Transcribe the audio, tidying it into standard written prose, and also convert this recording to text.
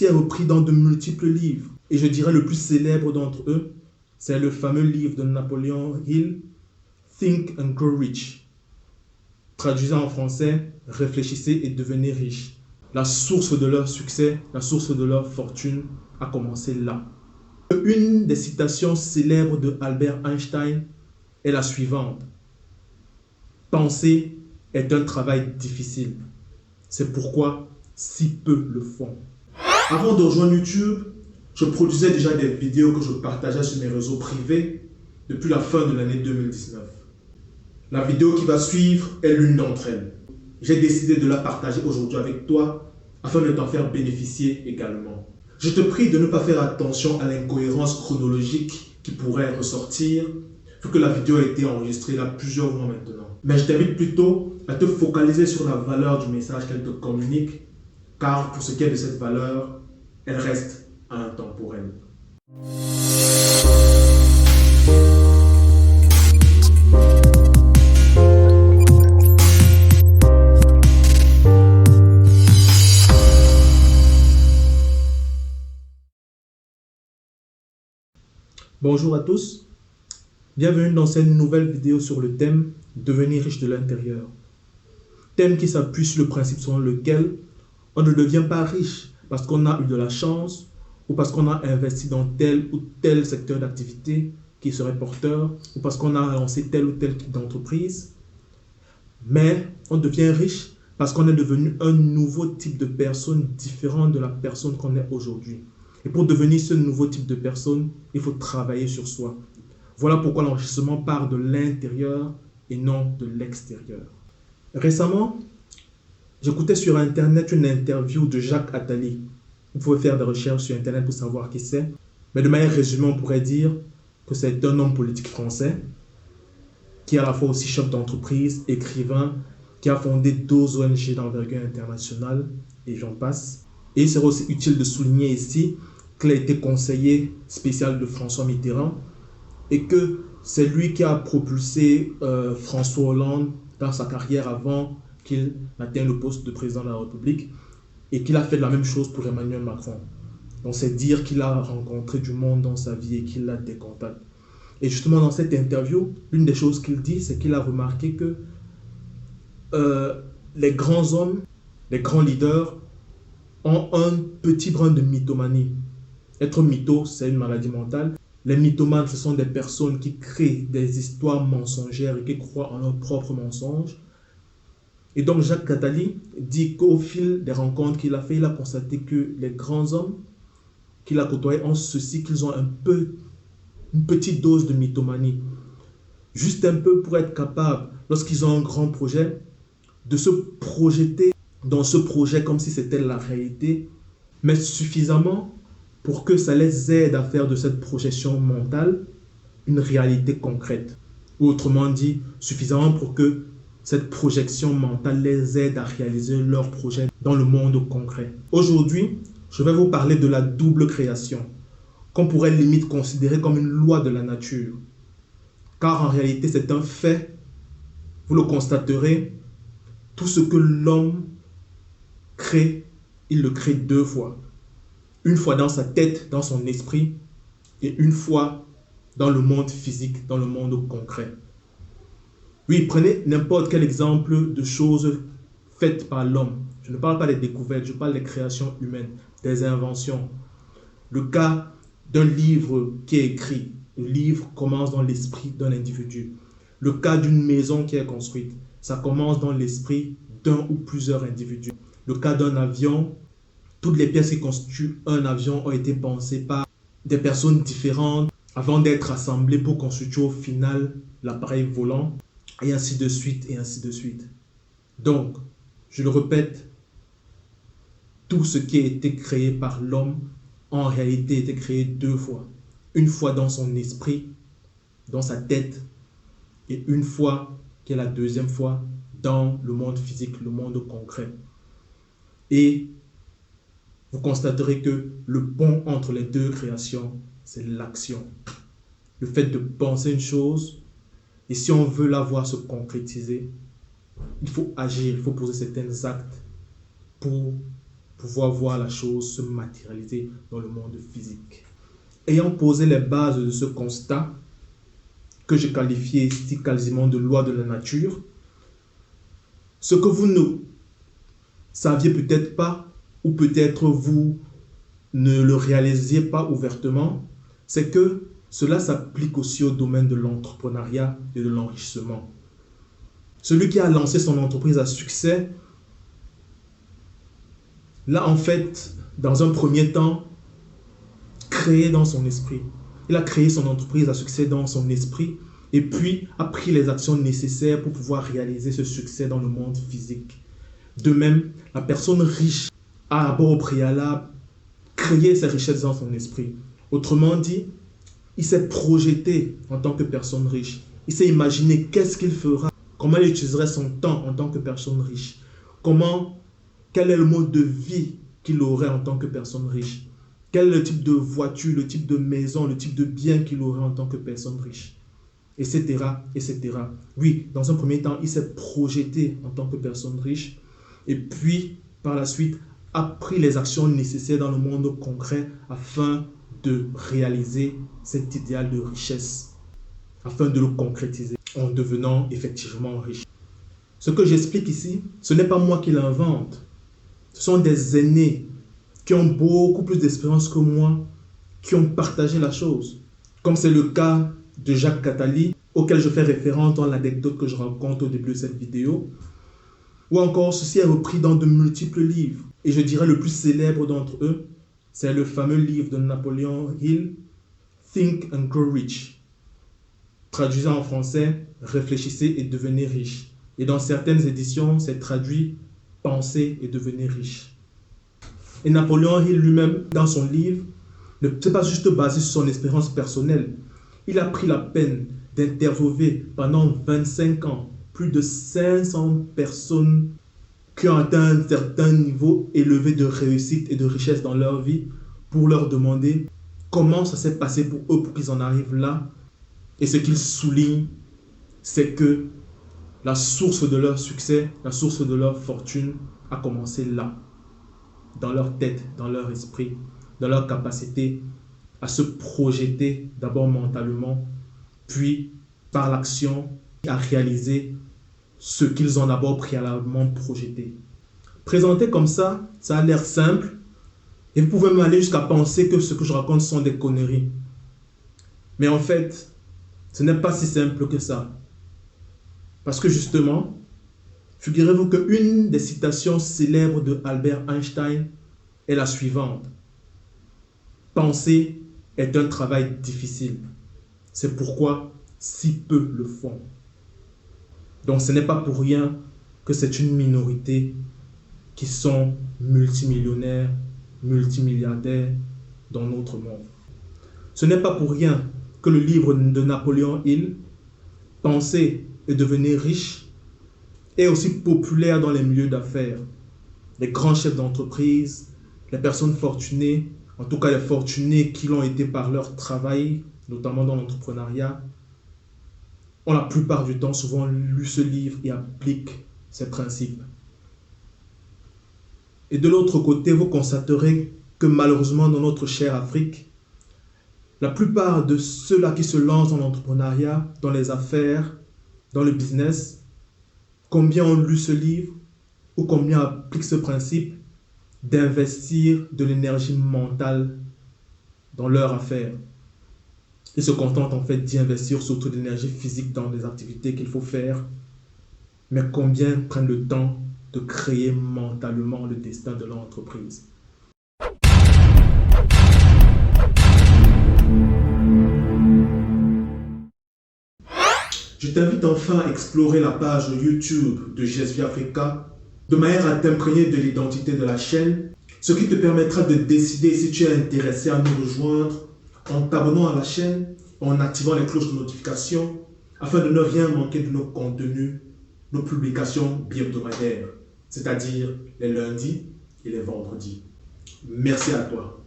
ceci est repris dans de multiples livres. Et je dirais le plus célèbre d'entre eux, c'est le fameux livre de Napoleon Hill, Think and Grow Rich. Traduisant en français, réfléchissez et devenez riche. La source de leur succès, la source de leur fortune a commencé là. Une des citations célèbres de Albert Einstein est la suivante. Penser est un travail difficile. C'est pourquoi si peu le font. Avant de rejoindre YouTube, je produisais déjà des vidéos que je partageais sur mes réseaux privés depuis la fin de l'année 2019. La vidéo qui va suivre est l'une d'entre elles. J'ai décidé de la partager aujourd'hui avec toi afin de t'en faire bénéficier également. Je te prie de ne pas faire attention à l'incohérence chronologique qui pourrait ressortir vu que la vidéo a été enregistrée là plusieurs mois maintenant. Mais je t'invite plutôt à te focaliser sur la valeur du message qu'elle te communique, car pour ce qui est de cette valeur, elle reste intemporelle. Bonjour à tous, bienvenue dans cette nouvelle vidéo sur le thème « Devenir riche de l'intérieur ». Thème qui s'appuie sur le principe selon lequel on ne devient pas riche parce qu'on a eu de la chance ou parce qu'on a investi dans tel ou tel secteur d'activité qui serait porteur ou parce qu'on a lancé tel ou tel type d'entreprise. Mais on devient riche parce qu'on est devenu un nouveau type de personne différent de la personne qu'on est aujourd'hui. Et pour devenir ce nouveau type de personne, il faut travailler sur soi. Voilà pourquoi l'enrichissement part de l'intérieur et non de l'extérieur. Récemment, j'écoutais sur Internet une interview de Jacques Attali. Vous pouvez faire des recherches sur Internet pour savoir qui c'est. Mais de manière résumée, on pourrait dire que c'est un homme politique français qui est à la fois aussi chef d'entreprise, écrivain, qui a fondé 2 ONG d'envergure internationale, et j'en passe. Et il serait aussi utile de souligner ici qu'il a été conseiller spécial de François Mitterrand et que c'est lui qui a propulsé François Hollande dans sa carrière avant qu'il n'atteigne le poste de président de la République et qu'il a fait la même chose pour Emmanuel Macron. Donc c'est dire qu'il a rencontré du monde dans sa vie et qu'il l'a décontacté. Et justement dans cette interview, l'une des choses qu'il dit, c'est qu'il a remarqué que les grands hommes, les grands leaders ont un petit brin de mythomanie. Être mytho, c'est une maladie mentale. Les mythomanes, ce sont des personnes qui créent des histoires mensongères et qui croient en leurs propres mensonges. Et donc Jacques Attali dit qu'au fil des rencontres qu'il a fait, il a constaté que les grands hommes qu'il a côtoyés ont ceci, qu'ils ont une petite dose de mythomanie. Juste un peu pour être capable, lorsqu'ils ont un grand projet, de se projeter dans ce projet comme si c'était la réalité, mais suffisamment pour que ça les aide à faire de cette projection mentale une réalité concrète. Ou autrement dit, suffisamment pour que cette projection mentale les aide à réaliser leur projet dans le monde concret. Aujourd'hui, je vais vous parler de la double création, qu'on pourrait limite considérer comme une loi de la nature. Car en réalité, c'est un fait, vous le constaterez, tout ce que l'homme crée, il le crée 2 fois. Une fois dans sa tête, dans son esprit, et une fois dans le monde physique, dans le monde concret. Oui, prenez n'importe quel exemple de choses faites par l'homme. Je ne parle pas des découvertes, je parle des créations humaines, des inventions. Le cas d'un livre qui est écrit. Le livre commence dans l'esprit d'un individu. Le cas d'une maison qui est construite. Ça commence dans l'esprit d'un ou plusieurs individus. Le cas d'un avion, toutes les pièces qui constituent un avion ont été pensées par des personnes différentes avant d'être assemblées pour constituer au final l'appareil volant, et ainsi de suite, et ainsi de suite. Donc, je le répète, tout ce qui a été créé par l'homme, en réalité, a été créé 2 fois. Une fois dans son esprit, dans sa tête, et une fois, qui est la 2e fois, dans le monde physique, le monde concret. Et vous constaterez que le pont entre les 2 créations, c'est l'action. Le fait de penser une chose, et si on veut la voir se concrétiser, il faut agir, il faut poser certains actes pour pouvoir voir la chose se matérialiser dans le monde physique. Ayant posé les bases de ce constat, que je qualifiais ici quasiment de loi de la nature, ce que vous ne saviez peut-être pas, ou peut-être vous ne le réalisiez pas ouvertement, c'est que cela s'applique aussi au domaine de l'entrepreneuriat et de l'enrichissement. Celui qui a lancé son entreprise à succès, l'a en fait, dans un premier temps, créé dans son esprit. Il a créé son entreprise à succès dans son esprit et puis a pris les actions nécessaires pour pouvoir réaliser ce succès dans le monde physique. De même, la personne riche a d'abord au préalable créé ses richesses dans son esprit. Autrement dit, il s'est projeté en tant que personne riche. Il s'est imaginé qu'est-ce qu'il fera, comment il utiliserait son temps en tant que personne riche, quel est le mode de vie qu'il aurait en tant que personne riche, quel est le type de voiture, le type de maison, le type de bien qu'il aurait en tant que personne riche, etc., etc. Oui, dans un premier temps, il s'est projeté en tant que personne riche et puis, par la suite, a pris les actions nécessaires dans le monde concret afin de réaliser cet idéal de richesse, afin de le concrétiser en devenant effectivement riche. Ce que j'explique ici, ce n'est pas moi qui l'invente. Ce sont des aînés qui ont beaucoup plus d'expérience que moi, qui ont partagé la chose. Comme c'est le cas de Jacques Attali, auquel je fais référence dans l'anecdote que je raconte au début de cette vidéo. Ou encore, ceci est repris dans de multiples livres. Et je dirais le plus célèbre d'entre eux, c'est le fameux livre de Napoleon Hill, Think and Grow Rich. Traduisant en français, réfléchissez et devenez riche. Et dans certaines éditions, c'est traduit pensez et devenez riche. Et Napoleon Hill lui-même, dans son livre, ne s'est pas juste basé sur son expérience personnelle. Il a pris la peine d'interviewer pendant 25 ans plus de 500 personnes qui ont atteint un certain niveau élevé de réussite et de richesse dans leur vie pour leur demander comment ça s'est passé pour eux pour qu'ils en arrivent là. Et ce qu'il souligne, c'est que la source de leur succès, la source de leur fortune a commencé là, dans leur tête, dans leur esprit, dans leur capacité à se projeter d'abord mentalement, puis par l'action, à réaliser ce qu'ils ont d'abord préalablement projeté. Présenté comme ça a l'air simple, et vous pouvez même aller jusqu'à penser que ce que je raconte sont des conneries. Mais en fait, ce n'est pas si simple que ça. Parce que justement, figurez-vous qu'une des citations célèbres de Albert Einstein est la suivante. Penser est un travail difficile. C'est pourquoi si peu le font. Donc ce n'est pas pour rien que c'est une minorité qui sont multimillionnaires, multimilliardaires dans notre monde. Ce n'est pas pour rien que le livre de Napoléon Hill, Penser et devenir riche, est aussi populaire dans les milieux d'affaires. Les grands chefs d'entreprise, les personnes fortunées, en tout cas les fortunés qui l'ont été par leur travail, notamment dans l'entrepreneuriat, ont la plupart du temps souvent lu ce livre et appliquent ces principes. Et de l'autre côté, vous constaterez que malheureusement dans notre chère Afrique, la plupart de ceux-là qui se lancent dans l'entrepreneuriat, dans les affaires, dans le business, combien ont lu ce livre ou combien appliquent ce principe d'investir de l'énergie mentale dans leur affaire. Ils se contentent en fait d'y investir surtout de l'énergie physique dans les activités qu'il faut faire, mais combien prennent le temps de créer mentalement le destin de leur entreprise. Je t'invite enfin à explorer la page YouTube de GSV Africa de manière à t'imprégner de l'identité de la chaîne, ce qui te permettra de décider si tu es intéressé à nous rejoindre en t'abonnant à la chaîne, en activant les cloches de notification, afin de ne rien manquer de nos contenus, nos publications bi-hebdomadaires, c'est-à-dire les lundis et les vendredis. Merci à toi.